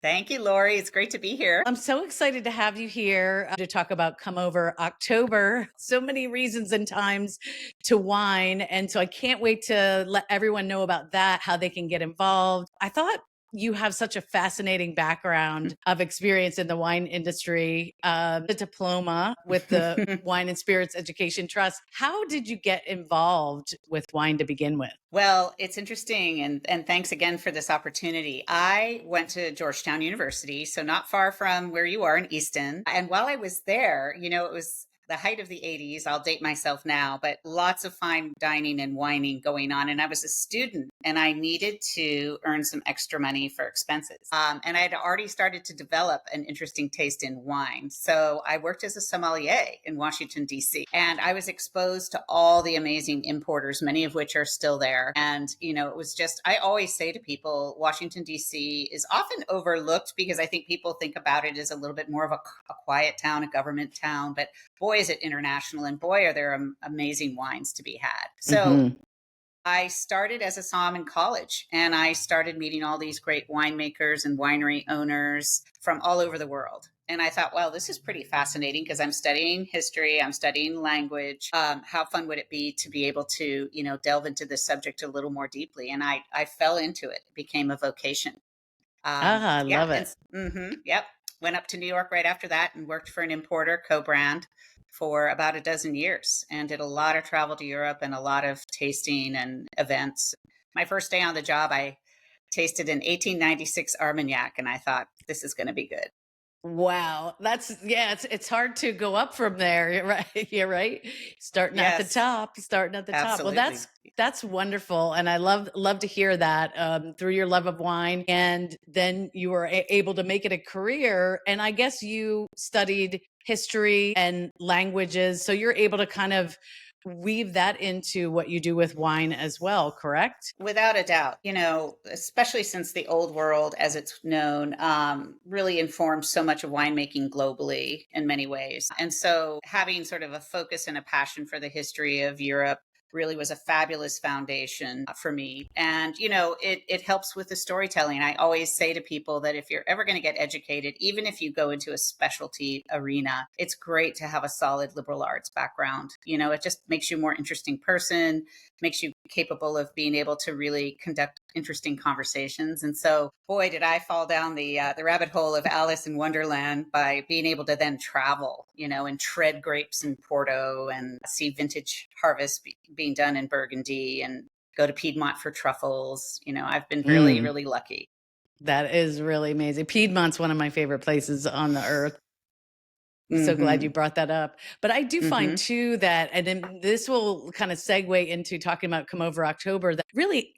Thank you, Laurie. It's great to be here. I'm so excited to have you here to talk about Come Over October. So many reasons and times to wine. And so I can't wait to let everyone know about that, how they can get involved. I thought you have such a fascinating background of experience in the wine industry, a diploma with the Wine and Spirits Education Trust. How did you get involved with wine to begin with? Well, it's interesting, and thanks again for this opportunity. I went to Georgetown University, so not far from where you are in Easton. And while I was there, it was the height of the 80s. I'll date myself now, but lots of fine dining and wining going on. And I was a student and I needed to earn some extra money for expenses. And I had already started to develop an interesting taste in wine. So I worked as a sommelier in Washington, D.C. And I was exposed to all the amazing importers, many of which are still there. And, it was just, I always say to people, Washington, D.C. is often overlooked because I think people think about it as a little bit more of a quiet town, a government town. But boy, is it international, and boy, are there amazing wines to be had. So I started as a somm in college, and I started meeting all these great winemakers and winery owners from all over the world. And I thought, well, this is pretty fascinating because I'm studying history, I'm studying language. How fun would it be to be able to, delve into this subject a little more deeply? And I fell into it. It became a vocation. I Yeah, love it. yep. Went up to New York right after that and worked for an importer, co-brand, for about a dozen years, and did a lot of travel to Europe and a lot of tasting and events. My first day on the job, I tasted an 1896 Armagnac, and I thought, this is going to be good. Wow. It's hard to go up from there. You're right. You're right. Yes, Starting at the top. Well, absolutely. that's wonderful. And I love to hear that through your love of wine. And then you were able to make it a career. And I guess you studied history and languages. So you're able to kind of weave that into what you do with wine as well, correct? Without a doubt, especially since the old world, as it's known, really informs so much of winemaking globally in many ways. And so having sort of a focus and a passion for the history of Europe really was a fabulous foundation for me. And, it helps with the storytelling. I always say to people that if you're ever going to get educated, even if you go into a specialty arena, it's great to have a solid liberal arts background. It just makes you a more interesting person, makes you capable of being able to really conduct interesting conversations. And so, boy, did I fall down the rabbit hole of Alice in Wonderland by being able to then travel, and tread grapes in Porto and see vintage harvest being done in Burgundy and go to Piedmont for truffles. I've been really, Mm, really lucky. that is really amazing. Piedmont's one of my favorite places on the earth. So glad you Mm-hmm. brought that up. But I do find Mm-hmm. too that, and then this will kind of segue into talking about Come Over October, that really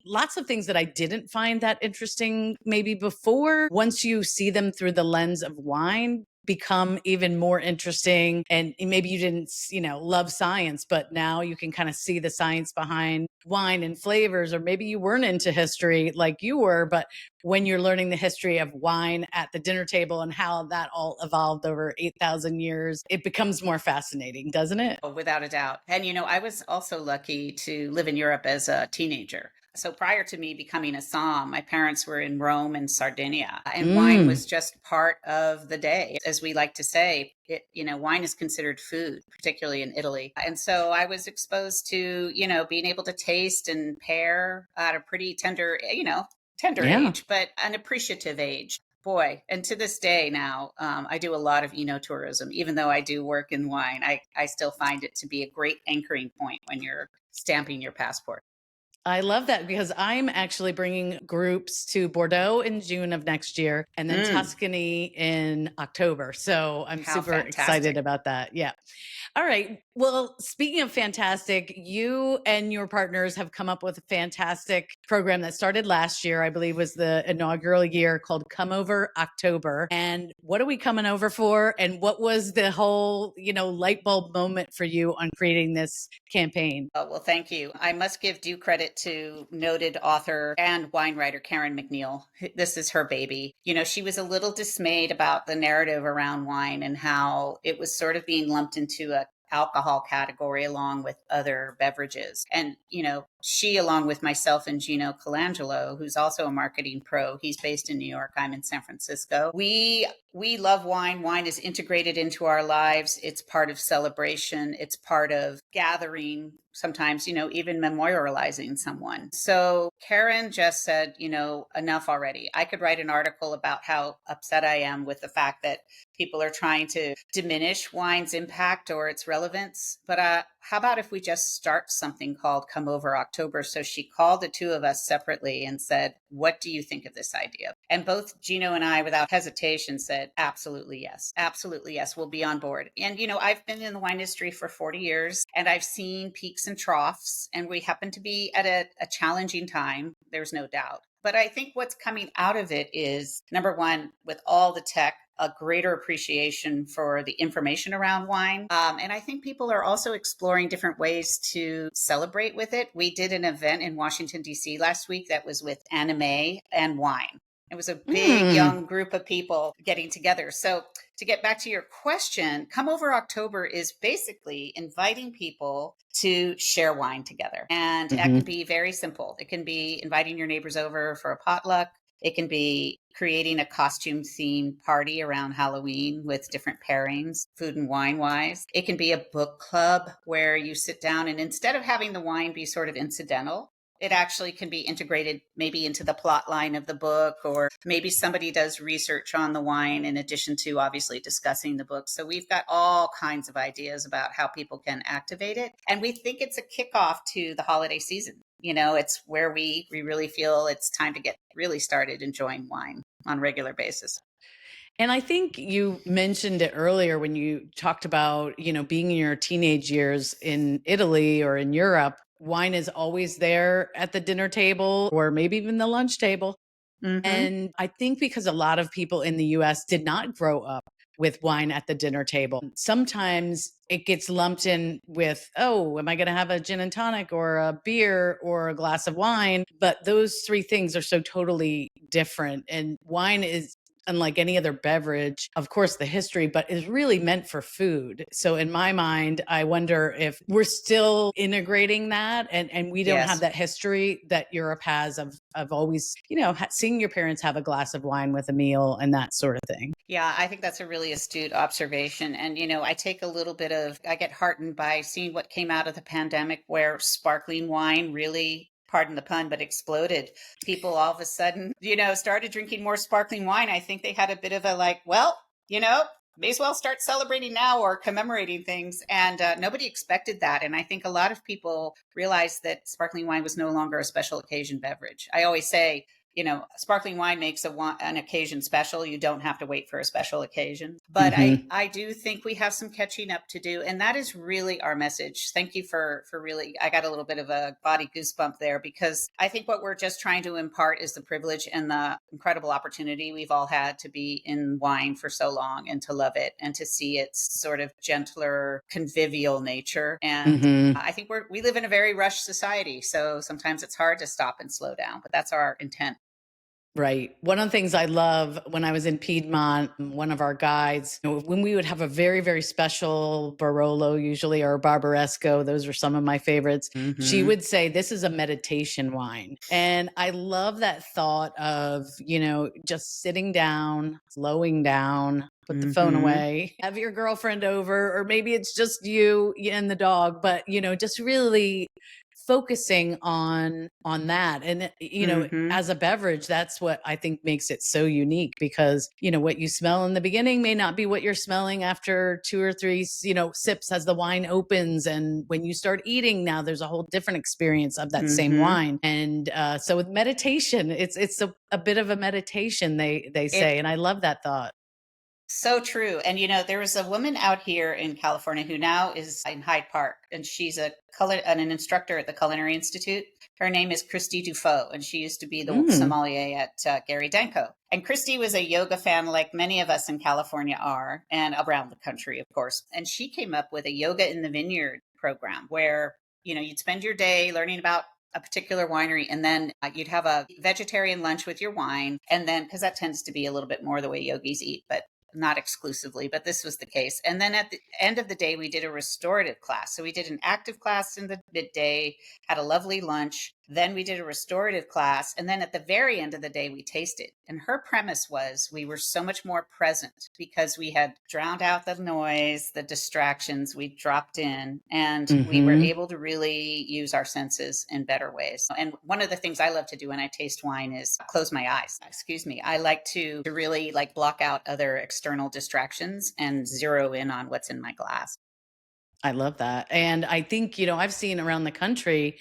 lots of things that I didn't find that interesting maybe before, once you see them through the lens of wine, become even more interesting. And maybe you didn't, love science, but now you can kind of see the science behind wine and flavors, or maybe you weren't into history like you were, but when you're learning the history of wine at the dinner table and how that all evolved over 8,000 years, it becomes more fascinating, doesn't it? Oh, without a doubt. And, I was also lucky to live in Europe as a teenager. So prior to me becoming a somm, my parents were in Rome and Sardinia, and wine Mm, was just part of the day. As we like to say, wine is considered food, particularly in Italy. And so I was exposed to, being able to taste and pair at a pretty tender yeah. age, but an appreciative age. Boy, and to this day now, I do a lot of tourism. Even though I do work in wine, I still find it to be a great anchoring point when you're stamping your passport. I love that because I'm actually bringing groups to Bordeaux in June of next year and then Mm, Tuscany in October. So I'm how super excited fantastic. about that. Yeah. All right. Well, speaking of fantastic, you and your partners have come up with a fantastic program that started last year, I believe was the inaugural year, called Come Over October. And what are we coming over for? And what was the whole, light bulb moment for you on creating this campaign? Oh, well, thank you. I must give due credit to noted author and wine writer Karen McNeil. This is her baby. She was a little dismayed about the narrative around wine and how it was sort of being lumped into a alcohol category along with other beverages. And, she, along with myself and Gino Colangelo, who's also a marketing pro, he's based in New York, I'm in San Francisco. We love wine. Wine is integrated into our lives. It's part of celebration. It's part of gathering, sometimes, even memorializing someone. So Karen just said, enough already. I could write an article about how upset I am with the fact that people are trying to diminish wine's impact or its relevance. But how about if we just start something called Come Over October? So she called the two of us separately and said, what do you think of this idea? And both Gino and I, without hesitation, said, absolutely yes. Absolutely yes. We'll be on board. And, I've been in the wine industry for 40 years and I've seen peaks and troughs, and we happen to be at a challenging time. There's no doubt. But I think what's coming out of it is, number one, with all the tech, a greater appreciation for the information around wine. And I think people are also exploring different ways to celebrate with it. We did an event in Washington, D.C. last week that was with anime and wine. It was a big young group of people getting together. So to get back to your question, Come Over October is basically inviting people to share wine together. And that can be very simple. It can be inviting your neighbors over for a potluck. It can be creating a costume themed party around Halloween with different pairings, food and wine wise. It can be a book club where you sit down and instead of having the wine be sort of incidental, it actually can be integrated maybe into the plot line of the book, or maybe somebody does research on the wine in addition to obviously discussing the book. So we've got all kinds of ideas about how people can activate it. And we think it's a kickoff to the holiday season. It's where we really feel it's time to get really started enjoying wine on a regular basis. And I think you mentioned it earlier when you talked about, being in your teenage years in Italy or in Europe. Wine is always there at the dinner table or maybe even the lunch table. Mm-hmm. And I think because a lot of people in the US did not grow up with wine at the dinner table, sometimes it gets lumped in with, oh, am I going to have a gin and tonic or a beer or a glass of wine? But those three things are so totally different. And wine is, unlike any other beverage, of course, the history, but is really meant for food. So in my mind, I wonder if we're still integrating that and we don't have Yes. that history that Europe has of always, seeing your parents have a glass of wine with a meal and that sort of thing. Yeah, I think that's a really astute observation. And, I get heartened by seeing what came out of the pandemic where sparkling wine really, pardon the pun, but exploded. People all of a sudden, started drinking more sparkling wine. I think they had a bit of a like, well, may as well start celebrating now or commemorating things. And nobody expected that. And I think a lot of people realized that sparkling wine was no longer a special occasion beverage. I always say, sparkling wine makes an occasion special. You don't have to wait for a special occasion. But Mm-hmm. I do think we have some catching up to do. And that is really our message. Thank you for really, I got a little bit of a body goosebump there, because I think what we're just trying to impart is the privilege and the incredible opportunity we've all had to be in wine for so long and to love it and to see its sort of gentler, convivial nature. And Mm-hmm. I think we live in a very rushed society. So sometimes it's hard to stop and slow down, but that's our intent. Right. One of the things I love when I was in Piedmont, one of our guides, when we would have a very, very special Barolo, usually, or Barbaresco, those are some of my favorites. She Mm-hmm. would say, this is a meditation wine. And I love that thought of, just sitting down, slowing down, put the phone Mm-hmm. away, have your girlfriend over, or maybe it's just you and the dog, but, just really focusing on that. And Mm-hmm. as a beverage, that's what I think makes it so unique, because what you smell in the beginning may not be what you're smelling after two or three sips as the wine opens. And when you start eating, now there's a whole different experience of that same Mm-hmm. wine. And so with meditation, it's a bit of a meditation, they It say, and I love that thought. So true. And there was a woman out here in California who now is in Hyde Park, and she's an instructor at the Culinary Institute. Her name is Christy Dufault, and she used to be the Mm. sommelier at Gary Danko. And Christy was a yoga fan, like many of us in California are, and around the country, of course. And she came up with a yoga in the vineyard program where you'd spend your day learning about a particular winery, and then you'd have a vegetarian lunch with your wine, and then because that tends to be a little bit more the way yogis eat, but not exclusively, but this was the case. And then at the end of the day, we did a restorative class. So we did an active class in the midday, had a lovely lunch. Then we did a restorative class. And then at the very end of the day, we tasted. And her premise was we were so much more present because we had drowned out the noise, the distractions, we dropped in, and we were Mm-hmm. able to really use our senses in better ways. And one of the things I love to do when I taste wine is close my eyes. Excuse me. I like to really like block out other external distractions and zero in on what's in my glass. I love that. And I think, I've seen around the country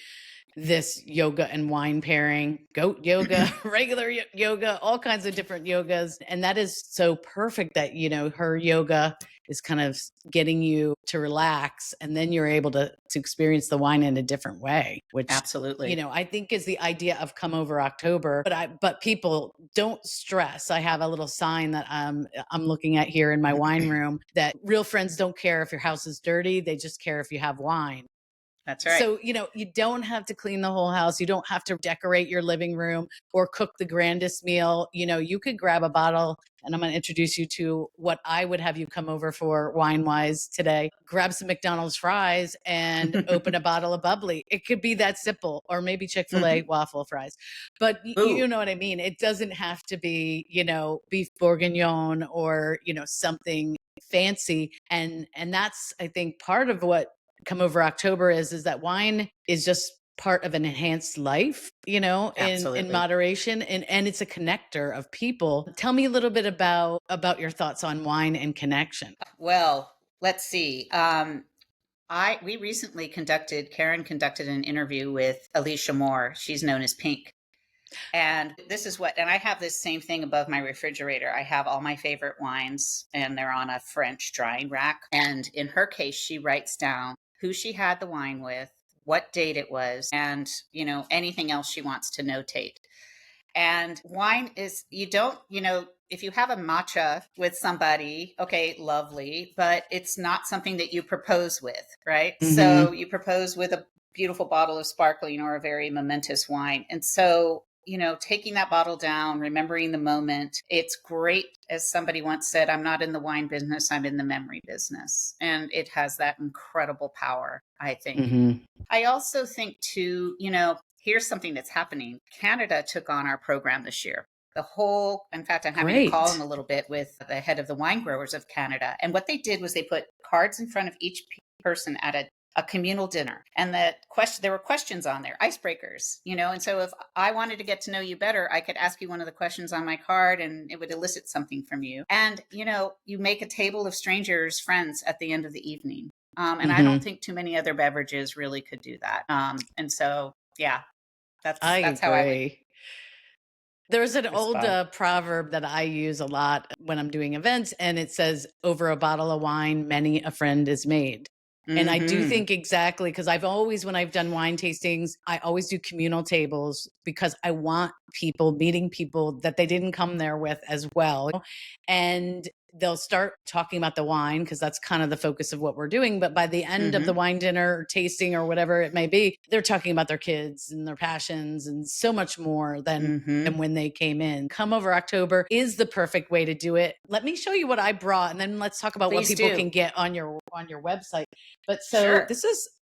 this yoga and wine pairing, goat yoga, regular yoga, all kinds of different yogas. And that is so perfect that, her yoga is kind of getting you to relax, and then you're able to experience the wine in a different way, which, Absolutely. I think is the idea of come over October. But people don't stress. I have a little sign that I'm looking at here in my wine room that real friends don't care if your house is dirty. They just care if you have wine. That's right. So, you don't have to clean the whole house. You don't have to decorate your living room or cook the grandest meal. You could grab a bottle, and I'm going to introduce you to what I would have you come over for wine wise today. Grab some McDonald's fries and open a bottle of bubbly. It could be that simple, or maybe Chick-fil-A Hmm. waffle fries. But you Ooh, know what I mean? It doesn't have to be, beef bourguignon or, something fancy. And that's, I think, part of what come over October is that wine is just part of an enhanced life, in absolutely. moderation, and it's a connector of people. Tell me a little bit about your thoughts on wine and connection. Well, let's see. I we recently Karen conducted an interview with Alicia Moore. She's known as Pink. And this is what, and I have this same thing above my refrigerator. I have all my favorite wines and they're on a French drying rack. And in her case, she writes down who she had the wine with, what date it was, and, anything else she wants to notate. And wine is, you don't, if you have a matcha with somebody, okay, lovely, but it's not something that you propose with, right? So Mm-hmm. you propose with a beautiful bottle of sparkling or a very momentous wine. And so, taking that bottle down, remembering the moment, it's great. As somebody once said, I'm not in the wine business, I'm in the memory business. And it has that incredible power, I think. Mm-hmm. I also think too, here's something that's happening. Canada took on our program this year. In fact, I'm having a call in Great. a little bit with the head of the wine growers of Canada. And what they did was they put cards in front of each person at a communal dinner. And there were questions on there, icebreakers, and so if I wanted to get to know you better, I could ask you one of the questions on my card and it would elicit something from you. And, you make a table of strangers, friends at the end of the evening. And I don't Mm-hmm. think too many other beverages really could do that. And so, yeah, I that's how I would agree. There's an old respond. proverb that I use a lot when I'm doing events, and it says, "Over a bottle of wine, many a friend is made." And I do Hmm. think exactly, because when I've done wine tastings, I always do communal tables because I want people meeting people that they didn't come there with as well. And they'll start talking about the wine because that's kind of the focus of what we're doing. But by the end of the Hmm. wine dinner or tasting or whatever it may be, they're talking about their kids and their passions and so much more than Hmm. when they came in. Come over October is the perfect way to do it. Let me show you what I brought, and then let's talk about what Please people do. can get on your website. But so Sure.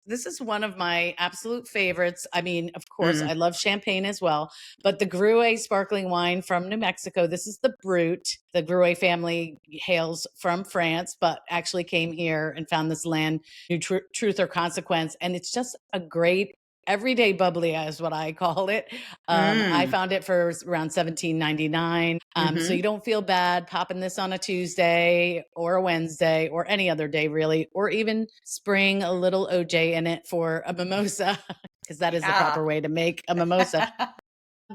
this is one of my absolute favorites. I mean, of course, I Mm. love champagne as well, but the Gruet sparkling wine from New Mexico. This is the Brut. The Gruet family hails from France, but actually came here and found this land, new truth or consequence, and it's just a great everyday bubbly is what I call it. I Mm. found it for around 17.99. So you Hmm. don't feel bad popping this on a Tuesday or a Wednesday or any other day, really, or even spring a little OJ in it for a mimosa, because that is the Yeah. proper way to make a mimosa.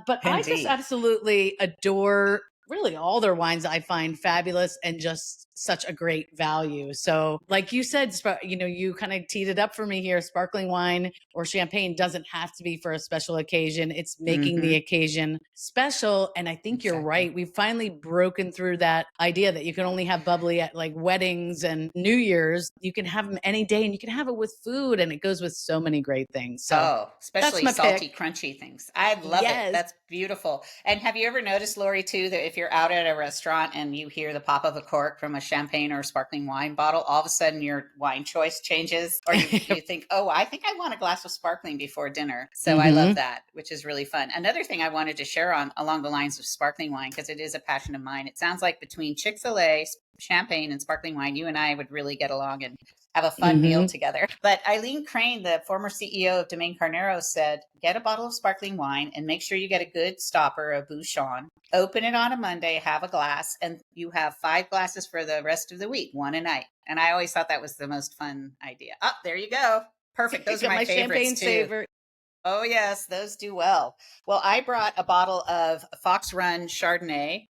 But I just Indeed. absolutely adore really all their wines. I find fabulous and just such a great value. So like you said, you kind of teed it up for me here. Sparkling wine or champagne doesn't have to be for a special occasion. It's making the Hmm. occasion special. And I think you're Exactly. right. We've finally broken through that idea that you can only have bubbly at like weddings and New Year's. You can have them any day, and you can have it with food, and it goes with so many great things. So Oh, that's especially my salty, pick. crunchy things. I love it. Yes. That's beautiful. And have you ever noticed, Lori, too, that if you're out at a restaurant and you hear the pop of a cork from a champagne or sparkling wine bottle, all of a sudden your wine choice changes, or you think, oh, I think I want a glass of sparkling before dinner. So I love Hmm. that, which is really fun. Another thing I wanted to share on along the lines of sparkling wine, because it is a passion of mine. It sounds like between Chick-fil-A, champagne, and sparkling wine, you and I would really get along and have a fun meal Hmm. together. But Eileen Crane, the former CEO of Domaine Carnero, said, get a bottle of sparkling wine and make sure you get a good stopper, a bouchon. Open it on a Monday, have a glass, and you have 5 glasses for the rest of the week, one a night. And I always thought that was the most fun idea. Oh, there you go. Perfect. Those are Got my my favorites champagne too. saver. Oh, yes, those do well. Well, I brought a bottle of Fox Run Chardonnay.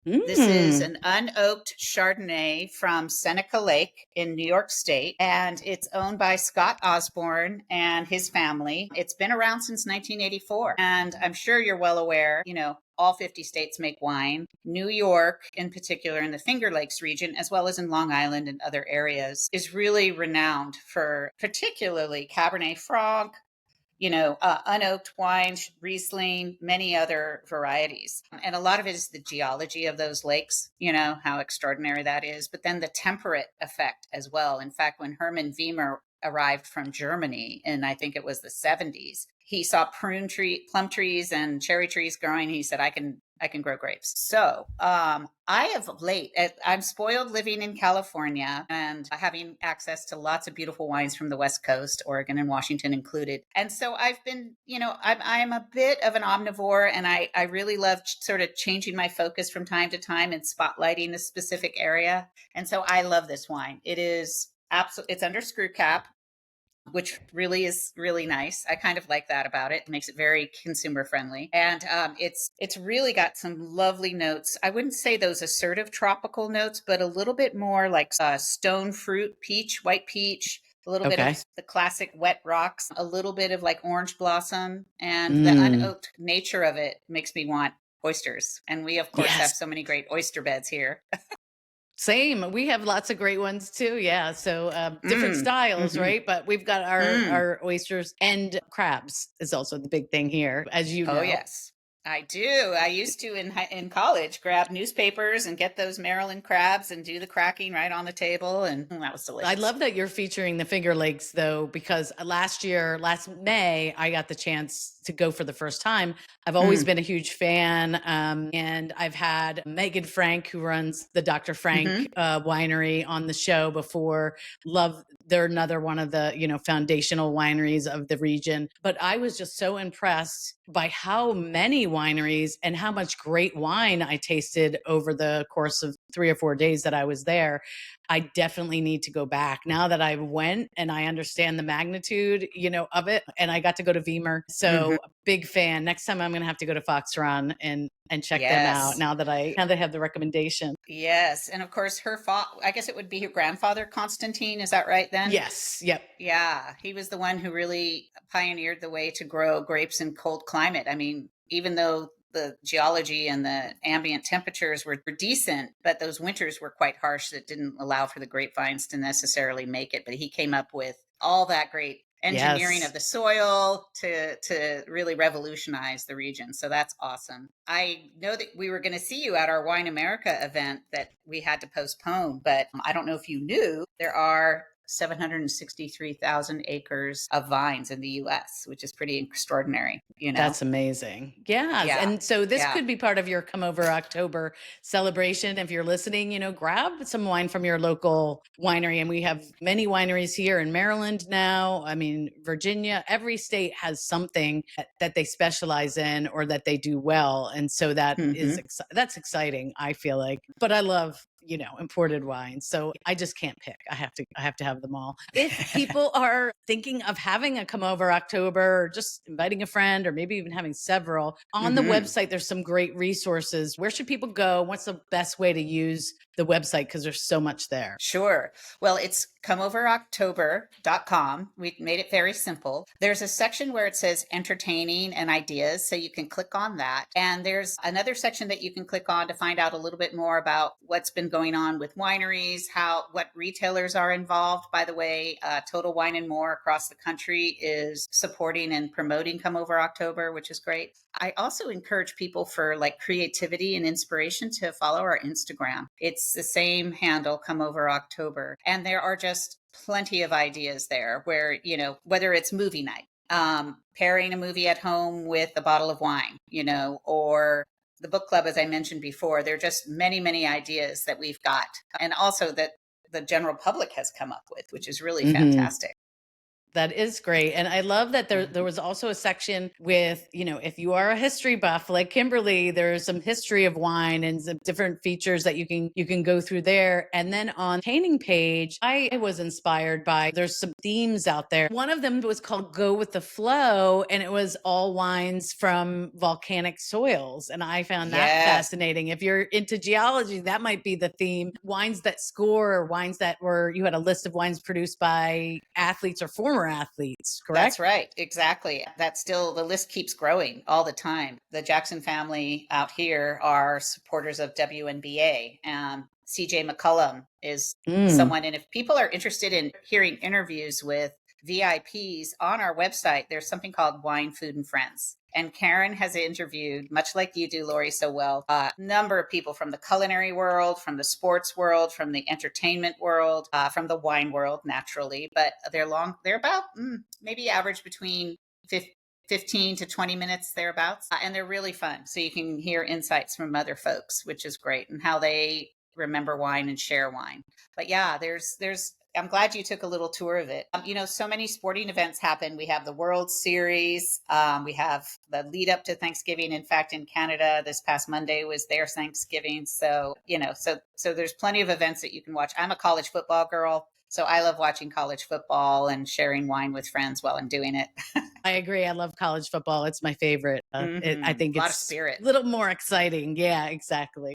This is Mm. an unoaked Chardonnay from Seneca Lake in New York State, and it's owned by Scott Osborne and his family. It's been around since 1984, and I'm sure you're well aware, all 50 states make wine. New York, in particular, in the Finger Lakes region, as well as in Long Island and other areas, is really renowned for particularly Cabernet Franc, unoaked wines, Riesling, many other varieties. And a lot of it is the geology of those lakes, how extraordinary that is, but then the temperate effect as well. In fact, when Hermann Wiemer arrived from Germany in, I think it was the 70s, he saw plum trees and cherry trees growing. He said, I can grow grapes. So I have of late, I'm spoiled living in California and having access to lots of beautiful wines from the West Coast, Oregon and Washington included. And so I've been, I'm a bit of an omnivore, and I really love sort of changing my focus from time to time and spotlighting a specific area. And so I love this wine. It is absolutely, it's under screw cap, which really is really nice. I kind of like that about it. It makes it very consumer friendly, and it's really got some lovely notes. I wouldn't say those assertive tropical notes, but a little bit more like stone fruit, peach, white peach. A little bit of Okay. the classic wet rocks, a little bit of like orange blossom, and the Mm. unoaked nature of it makes me want oysters. And we, of course, have Yes. so many great oyster beds here. Same. We have lots of great ones too. Yeah. So different Mm, styles, mm-hmm, right? But we've got our mm. our oysters, and crabs is also the big thing here, as you Oh, know. yes. I do. I used to in college grab newspapers and get those Maryland crabs and do the cracking right on the table, and that was I delicious. love that you're featuring the Finger Lakes though, because last May, I got the chance to go for the first time. I've always Mm, been a huge fan. And I've had Megan Frank, who runs the Dr. Frank mm-hmm, winery, on the show before. Love, they're another one of the, foundational wineries of the region. But I was just so impressed by how many wineries and how much great wine I tasted over the course of 3 or 4 days that I was there. I definitely need to go back now that I went and I understand the magnitude, of it. And I got to go to Veemer. mm-hmm. So big fan. Next time I'm going to have to go to Fox Run and check them out Yes. now they have the recommendation. Yes. And of course, I guess it would be her grandfather, Constantine. Is that right then? Yes. Yep. Yeah. He was the one who really pioneered the way to grow grapes in cold climate. I mean, even though the geology and the ambient temperatures were decent, but those winters were quite harsh that didn't allow for the grapevines to necessarily make it. But he came up with all that great engineering of Yes. the soil to really revolutionize the region. So that's awesome. I know that we were going to see you at our Wine America event that we had to postpone, but I don't know if you knew there are 763,000 acres of vines in the US, which is pretty extraordinary. That's amazing. Yes. Yeah. And so this Yeah. could be part of your Come Over October celebration. If you're listening, grab some wine from your local winery. And we have many wineries here in Maryland now. I mean, Virginia, every state has something that they specialize in or that they do well. And so Hmm. that's exciting, I feel like. But I love, imported wines. So I just can't pick. I have to have them all. If people are thinking of having a come over October, or just inviting a friend, or maybe even having several, on the Mhm. website, there's some great resources. Where should people go? What's the best way to use the website? Because there's so much there. Sure. Well, it's comeoveroctober.com. We made it very simple. There's a section where it says entertaining and ideas, so you can click on that. And there's another section that you can click on to find out a little bit more about what's been going on with wineries, what retailers are involved. By the way, Total Wine and More across the country is supporting and promoting Come Over October, which is great. I also encourage people for like creativity and inspiration to follow our Instagram. It's the same handle, Come Over October. And there are just plenty of ideas there where, whether it's movie night, pairing a movie at home with a bottle of wine, or the book club, as I mentioned before, there are just many, many ideas that we've got. And also that the general public has come up with, which is really Mhm. fantastic. That is great. And I love that there was also a section with, if you are a history buff like Kimberly, there's some history of wine and some different features that you can go through there. And then on painting page, I was inspired by, there's some themes out there. One of them was called Go with the Flow, and it was all wines from volcanic soils. And I found that Yes, fascinating. If you're into geology, that might be the theme. Wines that score, or wines that you had a list of wines produced by athletes or former athletes, that's correct? right. Exactly. The list keeps growing all the time. The Jackson family out here are supporters of WNBA. CJ McCullum is Mm. someone, and if people are interested in hearing interviews with VIPs on our website, there's something called Wine, Food, and Friends. And Karen has interviewed, much like you do, Laurie, so well, a number of people from the culinary world, from the sports world, from the entertainment world, from the wine world, naturally. But they're about maybe average between 15 to 20 minutes thereabouts. And they're really fun. So you can hear insights from other folks, which is great, and how they remember wine and share wine. But yeah, I'm glad you took a little tour of it. So many sporting events happen. We have the World Series. We have the lead up to Thanksgiving. In fact, in Canada, this past Monday was their Thanksgiving. So, so there's plenty of events that you can watch. I'm a college football girl, so I love watching college football and sharing wine with friends while I'm doing it. I agree. I love college football. It's my favorite. I A think lot of it's spirit. a little more exciting. Yeah, exactly.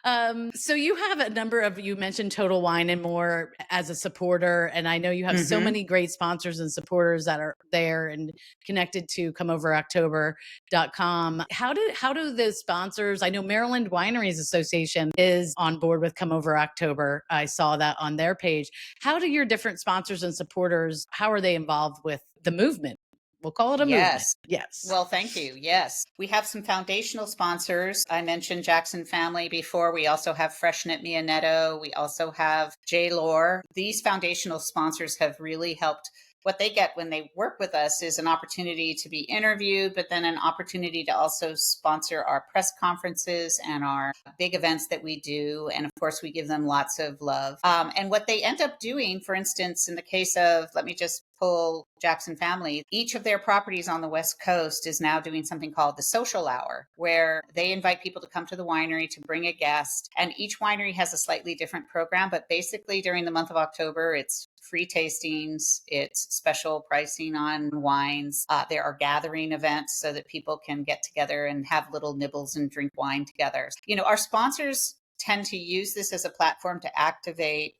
So you have a number of, you mentioned Total Wine and More as a supporter, and I know you have so Mm-hmm. many great sponsors and supporters that are there and connected to comeoveroctober.com. How do the sponsors, I know Maryland Wineries Association is on board with Come Over October. I saw that on their page. How do your different sponsors and supporters, how are they involved with the movement? We'll call it a movement. Yes. Yes. Well, thank you. Yes. We have some foundational sponsors. I mentioned Jackson Family before. We also have Freshnit Mia Netto. We also have J. Lore. These foundational sponsors have really helped. What they get when they work with us is an opportunity to be interviewed, but then an opportunity to also sponsor our press conferences and our big events that we do. And of course, we give them lots of love. And what they end up doing, for instance, in the case of, let me just pull Jackson Family, each of their properties on the West Coast is now doing something called the Social Hour, where they invite people to come to the winery to bring a guest. And each winery has a slightly different program, but basically during the month of October, it's free tastings, it's special pricing on wines. There are gathering events so that people can get together and have little nibbles and drink wine together. Our sponsors tend to use this as a platform to activate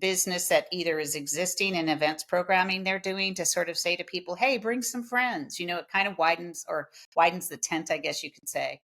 business that either is existing in events programming they're doing, to sort of say to people, hey, bring some friends. It kind of widens the tent, I guess you could say.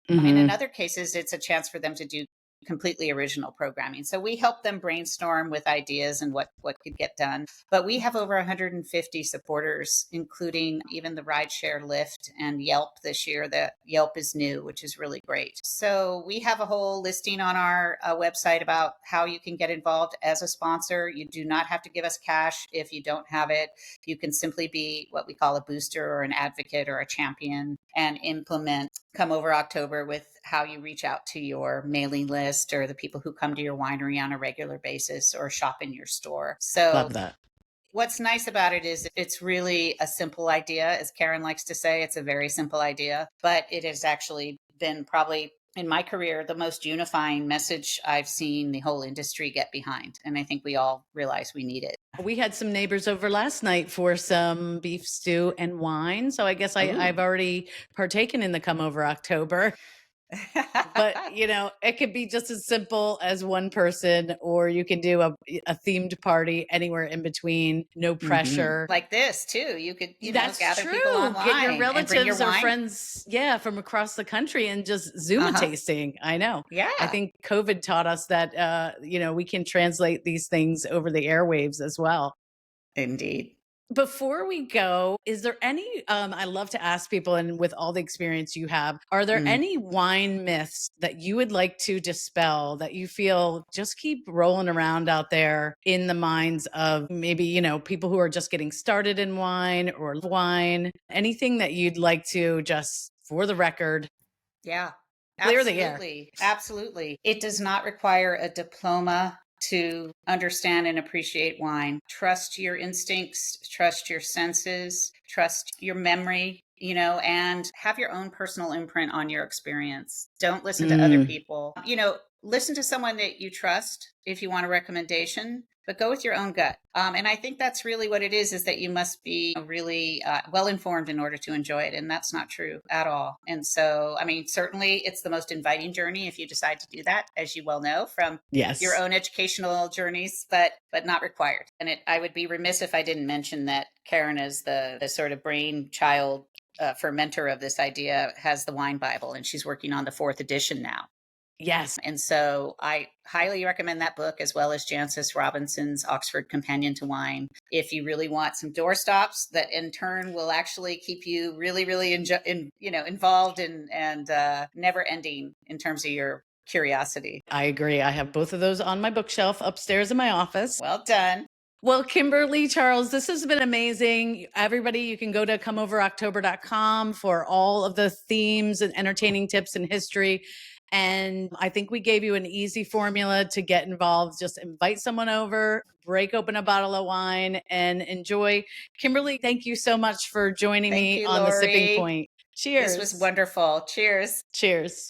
And in Hmm. other cases, it's a chance for them to do completely original programming. So we help them brainstorm with ideas and what could get done. But we have over 150 supporters, including even the rideshare Lyft and Yelp this year. The Yelp is new, which is really great. So we have a whole listing on our website about how you can get involved as a sponsor. You do not have to give us cash if you don't have it. You can simply be what we call a booster or an advocate or a champion and implement Come Over October with how you reach out to your mailing list or the people who come to your winery on a regular basis or shop in your store. So Love that. what's nice about it is it's really a simple idea. As Karen likes to say, it's a very simple idea, but it has actually been probably in my career, the most unifying message I've seen the whole industry get behind. And I think we all realize we need it. We had some neighbors over last night for some beef stew and wine. So I guess I've Ooh. already partaken in the come over October. But it could be just as simple as one person, or you can do a themed party anywhere in between, no pressure. Like this too. You could, That's gather people true. Get your online and bring your relatives or wine. friends, yeah, from across the country and just Zoom a Uh-huh. tasting. I know. I Yeah, think COVID taught us that, we can translate these things over the airwaves as well. indeed. Before we go, is there any, I love to ask people, and with all the experience you have, are there Mm. any wine myths that you would like to dispel that you feel just keep rolling around out there in the minds of maybe, people who are just getting started in wine or wine? Anything that you'd like to just, for the record, Yeah, clear the air? absolutely. Absolutely. It does not require a diploma to understand and appreciate wine. Trust your instincts, trust your senses, trust your memory, and have your own personal imprint on your experience. Don't listen to other Mm, people. Listen to someone that you trust if you want a recommendation, but go with your own gut. And I think that's really what it is that you must be really well informed in order to enjoy it. And that's not true at all. And so, I mean, certainly it's the most inviting journey if you decide to do that, as you well know from your yes. own educational journeys, but not required. And I would be remiss if I didn't mention that Karen is the sort of brainchild fermenter of this idea, has the wine Bible, and she's working on the fourth edition now. Yes. And so I highly recommend that book, as well as Jancis Robinson's Oxford Companion to Wine, if you really want some doorstops that in turn will actually keep you really, really involved and never ending in terms of your curiosity. I agree. I have both of those on my bookshelf upstairs in my office. Well done. Well, Kimberly Charles, this has been amazing. Everybody, you can go to comeoveroctober.com for all of the themes and entertaining tips and history. And I think we gave you an easy formula to get involved. Just invite someone over, break open a bottle of wine, and enjoy. Kimberly, thank you so much for joining Thank me you, on the sipping Laurie. point. This was Cheers. wonderful. Cheers. Cheers.